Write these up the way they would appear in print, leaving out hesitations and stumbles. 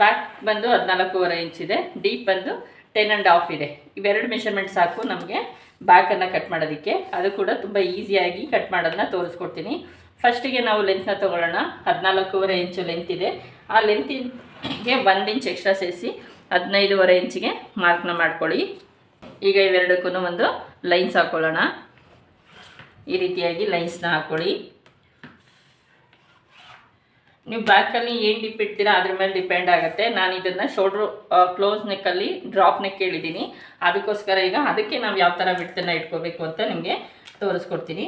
Back ಬಂದು 14.5 inch ಇದೆ, deep ಬಂದು 10.5 ಇದೆ. ಇವೆರಡು ಮೆಷರ್ಮೆಂಟ್ ಸಾಕು ನಮಗೆ ಬ್ಯಾಕನ್ನು ಕಟ್ ಮಾಡೋದಕ್ಕೆ. ಅದು ಕೂಡ ತುಂಬ ಈಸಿಯಾಗಿ ಕಟ್ ಮಾಡೋದನ್ನ ತೋರಿಸ್ಕೊಡ್ತೀನಿ. ಫಸ್ಟಿಗೆ ನಾವು ಲೆಂತ್ನ ತೊಗೊಳ್ಳೋಣ. 14.5 ಇಂಚು ಲೆಂತ್ ಇದೆ. ಆ ಲೆಂತಿಗೆ 1 ಇಂಚ್ ಎಕ್ಸ್ಟ್ರಾ ಸೇರಿಸಿ 15.5 ಇಂಚಿಗೆ ಮಾರ್ಕ್ನ ಮಾಡ್ಕೊಳ್ಳಿ. ಈಗ ಇವೆರಡಕ್ಕೂ ಒಂದು ಲೈನ್ಸ್ ಹಾಕ್ಕೊಳ್ಳೋಣ. ಈ ರೀತಿಯಾಗಿ ಲೈನ್ಸ್ನ ಹಾಕ್ಕೊಳ್ಳಿ. ನೀವು ಬ್ಯಾಕಲ್ಲಿ ಏನು ಡಿಪ್ ಇಡ್ತೀರಾ ಅದ್ರ ಮೇಲೆ ಡಿಪೆಂಡ್ ಆಗುತ್ತೆ. ನಾನು ಇದನ್ನು ಶೋಲ್ಡ್ರು ಕ್ಲೋಸ್ ನೆಕ್ಕಲ್ಲಿ ಡ್ರಾಪ್ ನೆಕ್ ಹೇಳಿದ್ದೀನಿ. ಅದಕ್ಕೋಸ್ಕರ ಈಗ ಅದಕ್ಕೆ ನಾವು ಯಾವ ಥರ ಬಿಡ್ತನ್ನ ಇಟ್ಕೋಬೇಕು ಅಂತ ನಿಮಗೆ ತೋರಿಸ್ಕೊಡ್ತೀನಿ.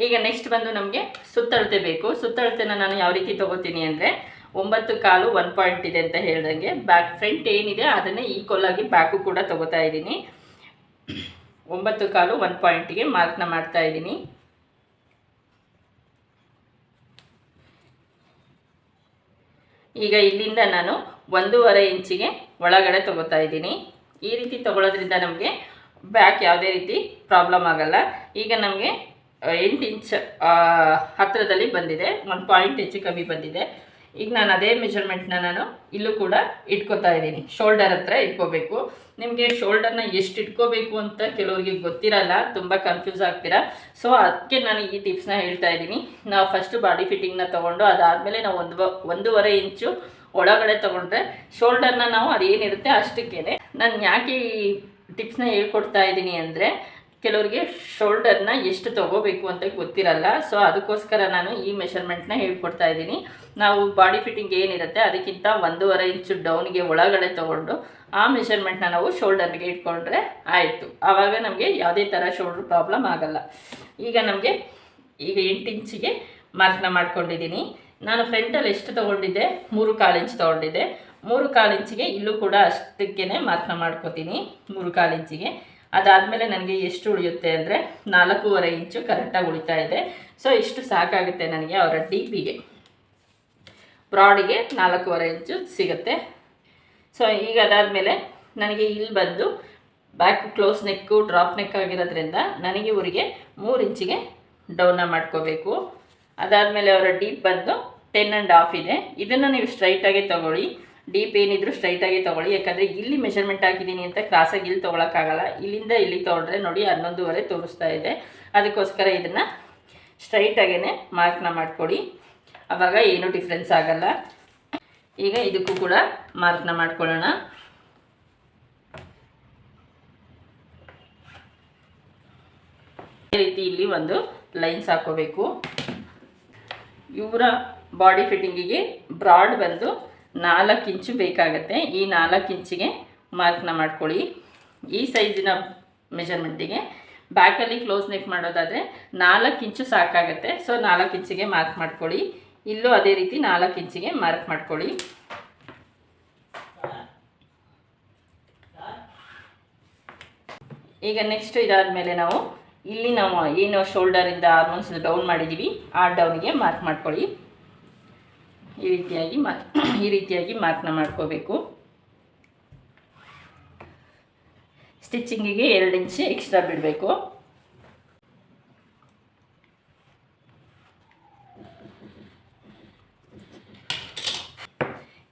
ಈಗ ನೆಕ್ಸ್ಟ್ ಬಂದು ನಮಗೆ ಸುತ್ತಳತೆ ಬೇಕು. ಸುತ್ತಳತೆನ ನಾನು ಯಾವ ರೀತಿ ತೊಗೋತೀನಿ ಅಂದರೆ 9.25 1 ಪಾಯಿಂಟ್ ಇದೆ ಅಂತ ಹೇಳ್ದಂಗೆ ಬ್ಯಾಕ್ ಫ್ರಂಟ್ ಏನಿದೆ ಅದನ್ನೇ ಈಕ್ವಲ್ ಆಗಿ ಬ್ಯಾಕು ಕೂಡ ತೊಗೋತಾ ಇದ್ದೀನಿ. 9.25 1 ಪಾಯಿಂಟಿಗೆ ಮಾರ್ಕ್ನ ಮಾಡ್ತಾ ಇದ್ದೀನಿ. ಈಗ ಇಲ್ಲಿಂದ ನಾನು 1.5 ಇಂಚಿಗೆ ಒಳಗಡೆ ತೊಗೋತಾ ಇದ್ದೀನಿ. ಈ ರೀತಿ ತೊಗೊಳೋದ್ರಿಂದ ನಮಗೆ ಬ್ಯಾಕ್ ಯಾವುದೇ ರೀತಿ ಪ್ರಾಬ್ಲಮ್ ಆಗಲ್ಲ. ಈಗ ನಮಗೆ 8 ಇಂಚ್ ಹತ್ತಿರದಲ್ಲಿ ಬಂದಿದೆ, 1 ಪಾಯಿಂಟ್ ಹೆಚ್ಚು ಕಮ್ಮಿ ಬಂದಿದೆ. ಈಗ ನಾನು ಅದೇ ಮೆಜರ್ಮೆಂಟ್ನ ನಾನು ಇಲ್ಲೂ ಕೂಡ ಇಟ್ಕೋತಾ ಇದ್ದೀನಿ. ಶೋಲ್ಡರ್ ಹತ್ರ ಇಟ್ಕೋಬೇಕು. ನಿಮಗೆ ಶೋಲ್ಡರ್ನ ಎಷ್ಟು ಇಟ್ಕೋಬೇಕು ಅಂತ ಕೆಲವರಿಗೆ ಗೊತ್ತಿರಲ್ಲ, ತುಂಬ ಕನ್ಫ್ಯೂಸ್ ಆಗ್ತೀರಾ. ಸೊ ಅದಕ್ಕೆ ನಾನು ಈ ಟಿಪ್ಸ್ನ ಹೇಳ್ತಾ ಇದ್ದೀನಿ. ನಾವು ಫಸ್ಟು ಬಾಡಿ ಫಿಟ್ಟಿಂಗ್ನ ತೊಗೊಂಡು ಅದಾದಮೇಲೆ ನಾವು 1.5 ಇಂಚು ಒಳಗಡೆ ತೊಗೊಂಡ್ರೆ ಶೋಲ್ಡರ್ನ ನಾವು ಅದೇನಿರುತ್ತೆ ಅಷ್ಟಕ್ಕೇ. ನಾನು ಯಾಕೆ ಈ ಟಿಪ್ಸ್ನ ಹೇಳ್ಕೊಡ್ತಾ ಇದ್ದೀನಿ ಅಂದರೆ ಕೆಲವರಿಗೆ ಶೋಲ್ಡರ್ನ ಎಷ್ಟು ತೊಗೋಬೇಕು ಅಂತ ಗೊತ್ತಿರಲ್ಲ. ಸೊ ಅದಕ್ಕೋಸ್ಕರ ನಾನು ಈ ಮೆಷರ್ಮೆಂಟ್ನ ಹೇಳ್ಕೊಡ್ತಾ ಇದ್ದೀನಿ. ನಾವು ಬಾಡಿ ಫಿಟ್ಟಿಂಗ್ ಏನಿರುತ್ತೆ ಅದಕ್ಕಿಂತ 1.5 ಇಂಚು ಡೌನ್ಗೆ ಒಳಗಡೆ ತೊಗೊಂಡು ಆ ಮೆಷರ್ಮೆಂಟ್ನ ನಾವು ಶೋಲ್ಡರ್ಗೆ ಇಟ್ಕೊಂಡ್ರೆ ಆಯಿತು. ಆವಾಗ ನಮಗೆ ಯಾವುದೇ ಥರ ಶೋಲ್ಡ್ರ್ ಪ್ರಾಬ್ಲಮ್ ಆಗಲ್ಲ. ಈಗ 8 ಇಂಚಿಗೆ ಮಾರ್ಕ್ನ ಮಾಡ್ಕೊಂಡಿದ್ದೀನಿ. ನಾನು ಫ್ರಂಟಲ್ಲಿ ಎಷ್ಟು ತೊಗೊಂಡಿದ್ದೆ 3.25 ಇಂಚ್ ತೊಗೊಂಡಿದ್ದೆ. 3.25 ಇಂಚಿಗೆ ಇಲ್ಲೂ ಕೂಡ ಅಷ್ಟಕ್ಕೇ ಮಾರ್ಕ್ನ ಮಾಡ್ಕೋತೀನಿ 3.25 ಇಂಚಿಗೆ. ಅದಾದಮೇಲೆ ನನಗೆ ಎಷ್ಟು ಉಳಿಯುತ್ತೆ ಅಂದರೆ 4.25 ಇಂಚು ಕರೆಕ್ಟಾಗಿ ಉಳಿತಾ ಇದೆ. ಸೊ ಇಷ್ಟು ಸಾಕಾಗುತ್ತೆ ನನಗೆ ಅವರ ಡೀಪಿಗೆ. ಬ್ರಾಡಿಗೆ 4.25 ಇಂಚು ಸಿಗುತ್ತೆ. ಸೊ ಈಗ ಅದಾದಮೇಲೆ ನನಗೆ ಇಲ್ಲಿ ಬಂದು ಬ್ಯಾಕ್ ಕ್ಲೋಸ್ ನೆಕ್ಕು ಡ್ರಾಪ್ ನೆಕ್ ಆಗಿರೋದ್ರಿಂದ ನನಗೆ ಇವರಿಗೆ 3 ಇಂಚಿಗೆ ಡೌನ್ನ ಮಾಡ್ಕೋಬೇಕು. ಅದಾದಮೇಲೆ ಅವರ ಡೀಪ್ ಬಂದು 10.5 ಇದೆ. ಇದನ್ನು ನೀವು ಸ್ಟ್ರೈಟಾಗಿ ತೊಗೊಳ್ಳಿ. ಡೀಪ್ ಏನಿದ್ರು ಸ್ಟ್ರೈಟಾಗಿ ತೊಗೊಳ್ಳಿ. ಯಾಕಂದರೆ ಇಲ್ಲಿ ಮೆಷರ್ಮೆಂಟ್ ಹಾಕಿದ್ದೀನಿ ಅಂತ ಕ್ರಾಸಾಗಿ ಇಲ್ಲಿ ತೊಗೊಳಕ್ಕಾಗಲ್ಲ. ಇಲ್ಲಿಂದ ಇಲ್ಲಿ ತೊಗೊಂಡ್ರೆ ನೋಡಿ 11.5 ತೋರಿಸ್ತಾ ಇದೆ. ಅದಕ್ಕೋಸ್ಕರ ಇದನ್ನು ಸ್ಟ್ರೈಟಾಗೇ ಮಾರ್ಕ್ನ ಮಾಡ್ಕೊಡಿ. ಆವಾಗ ಏನೂ ಡಿಫ್ರೆನ್ಸ್ ಆಗಲ್ಲ. ಈಗ ಇದಕ್ಕೂ ಕೂಡ ಮಾರ್ಕ್ನ ಮಾಡ್ಕೊಳ್ಳೋಣ. ಈ ರೀತಿ ಇಲ್ಲಿ ಒಂದು ಲೈನ್ಸ್ ಹಾಕೋಬೇಕು. ಇವರ ಬಾಡಿ ಫಿಟ್ಟಿಂಗಿಗೆ ಬ್ರಾಡ್ ಬಂದು 4 ಇಂಚು ಬೇಕಾಗುತ್ತೆ. ಈ 4 ಇಂಚಿಗೆ ಮಾರ್ಕ್ನ ಮಾಡ್ಕೊಳ್ಳಿ. ಈ ಸೈಜಿನ ಮೆಜರ್ಮೆಂಟಿಗೆ ಬ್ಯಾಕಲ್ಲಿ ಕ್ಲೋಸ್ ನೆಕ್ ಮಾಡೋದಾದರೆ 4 ಇಂಚು ಸಾಕಾಗುತ್ತೆ. ಸೊ 4 ಇಂಚಿಗೆ ಮಾರ್ಕ್ ಮಾಡ್ಕೊಳ್ಳಿ. ಇಲ್ಲೂ ಅದೇ ರೀತಿ 4 ಇಂಚಿಗೆ ಮಾರ್ಕ್ ಮಾಡ್ಕೊಳ್ಳಿ. ಈಗ ನೆಕ್ಸ್ಟ್ ಇದಾದಮೇಲೆ ಇಲ್ಲಿ ನಾವು ಏನು ಶೋಲ್ಡರಿಂದ ಆರ್ಮೋನ್ಸ್ ಡೌನ್ ಮಾಡಿದ್ದೀವಿ ಆ ಡೌನಿಗೆ ಮಾರ್ಕ್ ಮಾಡ್ಕೊಳ್ಳಿ. ಈ ರೀತಿಯಾಗಿ ಮಾರ್ಕ್ನ ಮಾಡ್ಕೋಬೇಕು. ಸ್ಟಿಚಿಂಗಿಗೆ 2 ಇಂಚ್ ಎಕ್ಸ್ಟ್ರಾ ಬಿಡಬೇಕು.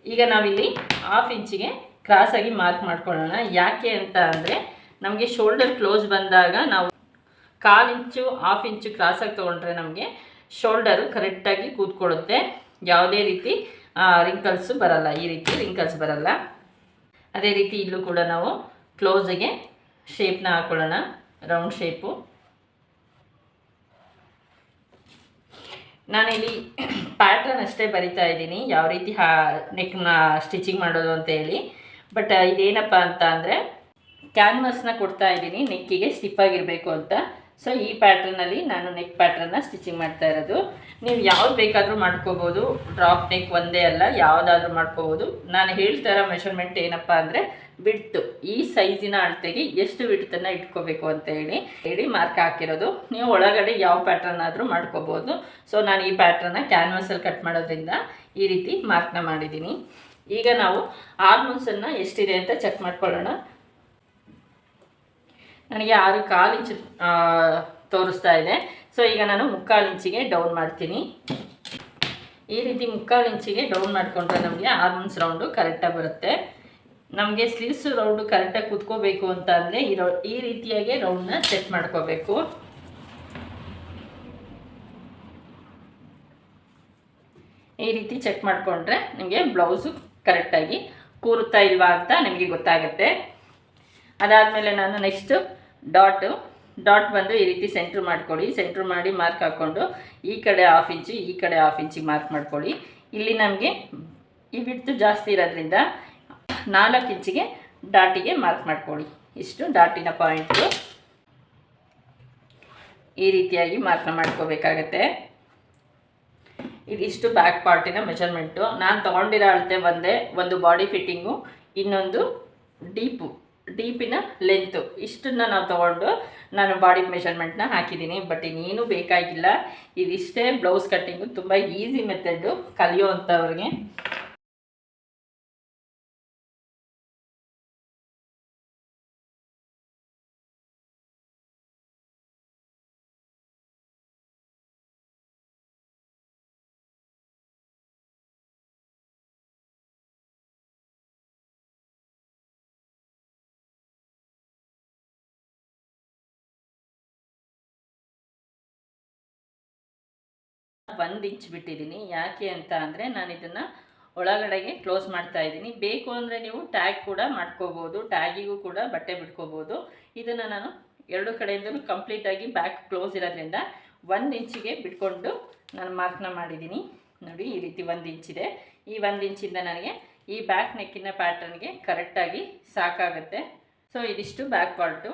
ಈಗ ನಾವಿಲ್ಲಿ 1/2 ಇಂಚಿಗೆ ಕ್ರಾಸಾಗಿ ಮಾರ್ಕ್ ಮಾಡ್ಕೊಳ್ಳೋಣ. ಯಾಕೆ ಅಂತ ಅಂದರೆ ನಮಗೆ ಶೋಲ್ಡರ್ ಕ್ಲೋಸ್ ಬಂದಾಗ ನಾವು 1/4 ಇಂಚು 1/2 ಇಂಚು ಕ್ರಾಸಾಗಿ ತೊಗೊಂಡ್ರೆ ನಮಗೆ ಶೋಲ್ಡರು ಕರೆಕ್ಟಾಗಿ ಕೂತ್ಕೊಳ್ಳುತ್ತೆ. ಯಾವುದೇ ರೀತಿ ರಿಂಕಲ್ಸು ಬರಲ್ಲ. ಈ ರೀತಿ ರಿಂಕಲ್ಸ್ ಬರಲ್ಲ. ಅದೇ ರೀತಿ ಇಲ್ಲೂ ಕೂಡ ನಾವು ಕ್ಲೋಸಿಗೆ ಶೇಪ್ನ ಹಾಕ್ಕೊಳ್ಳೋಣ. Round shape. ನಾನಿಲ್ಲಿ ಪ್ಯಾಟ್ರನ್ ಅಷ್ಟೇ ಬರಿತಾ ಇದ್ದೀನಿ, ಯಾವ ರೀತಿ ನೆಕ್ನ ಸ್ಟಿಚಿಂಗ್ ಮಾಡೋದು ಅಂತ ಹೇಳಿ. ಬಟ್ ಇದೇನಪ್ಪ ಅಂತ ಅಂದರೆ ಕ್ಯಾನ್ವಸ್ನ ಕೊಡ್ತಾ ಇದ್ದೀನಿ ನೆಕ್ಕಿಗೆ ಸ್ಟಿಫಾಗಿರಬೇಕು ಅಂತ. ಸೊ ಈ ಪ್ಯಾಟ್ರನಲ್ಲಿ ನಾನು ನೆಕ್ ಪ್ಯಾಟ್ರನ್ನ ಸ್ಟಿಚಿಂಗ್ ಮಾಡ್ತಾ ಇರೋದು. ನೀವು ಯಾವ್ದು ಬೇಕಾದರೂ ಮಾಡ್ಕೋಬೋದು. ಡ್ರಾಪ್ ನೆಕ್ ಒಂದೇ ಅಲ್ಲ, ಯಾವುದಾದ್ರೂ ಮಾಡ್ಕೋಬೋದು. ನಾನು ಹೇಳ್ತಾ ಇರೋ ಮೆಷರ್ಮೆಂಟ್ ಏನಪ್ಪ ಅಂದರೆ ಬಿಡ್ತು, ಈ ಸೈಜಿನ ಅಳತೆಗೆ ಎಷ್ಟು ಬಿಡ್ತನ್ನು ಇಟ್ಕೋಬೇಕು ಅಂತ ಹೇಳಿ ಮಾರ್ಕ್ ಹಾಕಿರೋದು. ನೀವು ಒಳಗಡೆ ಯಾವ ಪ್ಯಾಟ್ರನ್ ಆದರೂ ಮಾಡ್ಕೋಬೋದು. ಸೊ ನಾನು ಈ ಪ್ಯಾಟ್ರನ್ನ ಕ್ಯಾನ್ವಸಲ್ಲಿ ಕಟ್ ಮಾಡೋದ್ರಿಂದ ಈ ರೀತಿ ಮಾರ್ಕ್ನ ಮಾಡಿದ್ದೀನಿ. ಈಗ ನಾವು ಆರ್ಮೋನ್ಸನ್ನು ಎಷ್ಟಿದೆ ಅಂತ ಚೆಕ್ ಮಾಡ್ಕೊಳ್ಳೋಣ. ನನಗೆ 6.25 ಇಂಚು ತೋರಿಸ್ತಾ ಇದೆ. ಸೊ ಈಗ ನಾನು 3/4 ಇಂಚಿಗೆ ಡೌನ್ ಮಾಡ್ತೀನಿ. ಈ ರೀತಿ 3/4 ಇಂಚಿಗೆ ಡೌನ್ ಮಾಡಿಕೊಂಡ್ರೆ ನಮಗೆ ಆರ್ಮ್ಸ್ ರೌಂಡು ಕರೆಕ್ಟಾಗಿ ಬರುತ್ತೆ. ನಮಗೆ ಸ್ಲೀವ್ಸ್ ರೌಂಡು ಕರೆಕ್ಟಾಗಿ ಕುತ್ಕೋಬೇಕು ಅಂತ ಅಂದರೆ ಈ ರೀತಿಯಾಗಿ ರೌಂಡನ್ನ ಸೆಟ್ ಮಾಡ್ಕೋಬೇಕು. ಈ ರೀತಿ ಚೆಕ್ ಮಾಡಿಕೊಂಡ್ರೆ ನಿಮಗೆ ಬ್ಲೌಸು ಕರೆಕ್ಟಾಗಿ ಕೂರುತ್ತಾ ಇಲ್ವಾ ಅಂತ ನಿಮಗೆ ಗೊತ್ತಾಗುತ್ತೆ. ಅದಾದಮೇಲೆ ನಾನು ನೆಕ್ಸ್ಟು ಡಾಟ್ ಬಂದು ಈ ರೀತಿ ಸೆಂಟ್ರ್ ಮಾಡ್ಕೊಳ್ಳಿ. ಸೆಂಟ್ರ್ ಮಾಡಿ ಮಾರ್ಕ್ ಹಾಕ್ಕೊಂಡು ಈ ಕಡೆ 1/2 ಇಂಚು ಈ ಕಡೆ 1/2 ಇಂಚಿಗೆ ಮಾರ್ಕ್ ಮಾಡ್ಕೊಳ್ಳಿ. ಇಲ್ಲಿ ನಮಗೆ ಈ ಬಿಡ್ತು ಜಾಸ್ತಿ ಇರೋದ್ರಿಂದ 4 ಇಂಚಿಗೆ ಡಾಟಿಗೆ ಮಾರ್ಕ್ ಮಾಡ್ಕೊಳ್ಳಿ. ಇಷ್ಟು ಡಾಟಿನ ಪಾಯಿಂಟು ಈ ರೀತಿಯಾಗಿ ಮಾರ್ಕ್ ಮಾಡ್ಕೋಬೇಕಾಗತ್ತೆ. ಇದಿಷ್ಟು ಬ್ಯಾಕ್ ಪಾರ್ಟಿನ ಮೆಜರ್ಮೆಂಟು. ನಾನು ತೊಗೊಂಡಿರೋ ಅಳತೆ ಒಂದೇ, ಒಂದು ಬಾಡಿ ಫಿಟ್ಟಿಂಗು, ಇನ್ನೊಂದು ಡೀಪಿನ ಲೆಂತು. ಇಷ್ಟನ್ನು ನಾವು ತೊಗೊಂಡು ನಾನು ಬಾಡಿ ಮೆಷರ್ಮೆಂಟ್ನ ಹಾಕಿದ್ದೀನಿ. ಬಟ್ ಇನ್ನೇನು ಬೇಕಾಗಿಲ್ಲ, ಇದಿಷ್ಟೇ ಬ್ಲೌಸ್ ಕಟ್ಟಿಂಗು. ತುಂಬ ಈಸಿ ಮೆಥಡು ಕಲಿಯೋ ಅಂಥವ್ರಿಗೆ. ಒಂದು ಇಂಚ್ ಬಿಟ್ಟಿದ್ದೀನಿ. ಯಾಕೆ ಅಂತ ಅಂದರೆ ನಾನು ಇದನ್ನು ಒಳಗಡೆಗೆ ಕ್ಲೋಸ್ ಮಾಡ್ತಾ ಇದ್ದೀನಿ. ಬೇಕು ಅಂದರೆ ನೀವು ಟ್ಯಾಗ್ ಕೂಡ ಮಾಡ್ಕೋಬೋದು, ಟ್ಯಾಗಿಗೂ ಕೂಡ ಬಟ್ಟೆ ಬಿಟ್ಕೋಬೋದು. ಇದನ್ನು ನಾನು ಎರಡು ಕಡೆಯಿಂದಲೂ ಕಂಪ್ಲೀಟಾಗಿ ಬ್ಯಾಕ್ ಕ್ಲೋಸ್ ಇರೋದ್ರಿಂದ 1 ಇಂಚಿಗೆ ಬಿಟ್ಕೊಂಡು ನಾನು ಮಾರ್ಕ್ನ ಮಾಡಿದ್ದೀನಿ. ನೋಡಿ, ಈ ರೀತಿ 1 ಇಂಚಿದೆ. ಈ 1 ಇಂಚಿಂದ ನನಗೆ ಈ ಬ್ಯಾಕ್ ನೆಕ್ಕಿನ ಪ್ಯಾಟರ್ನ್ಗೆ ಕರೆಕ್ಟಾಗಿ ಸಾಕಾಗುತ್ತೆ. ಸೊ ಇದಿಷ್ಟು ಬ್ಯಾಕ್ ಪಾರ್ಟು.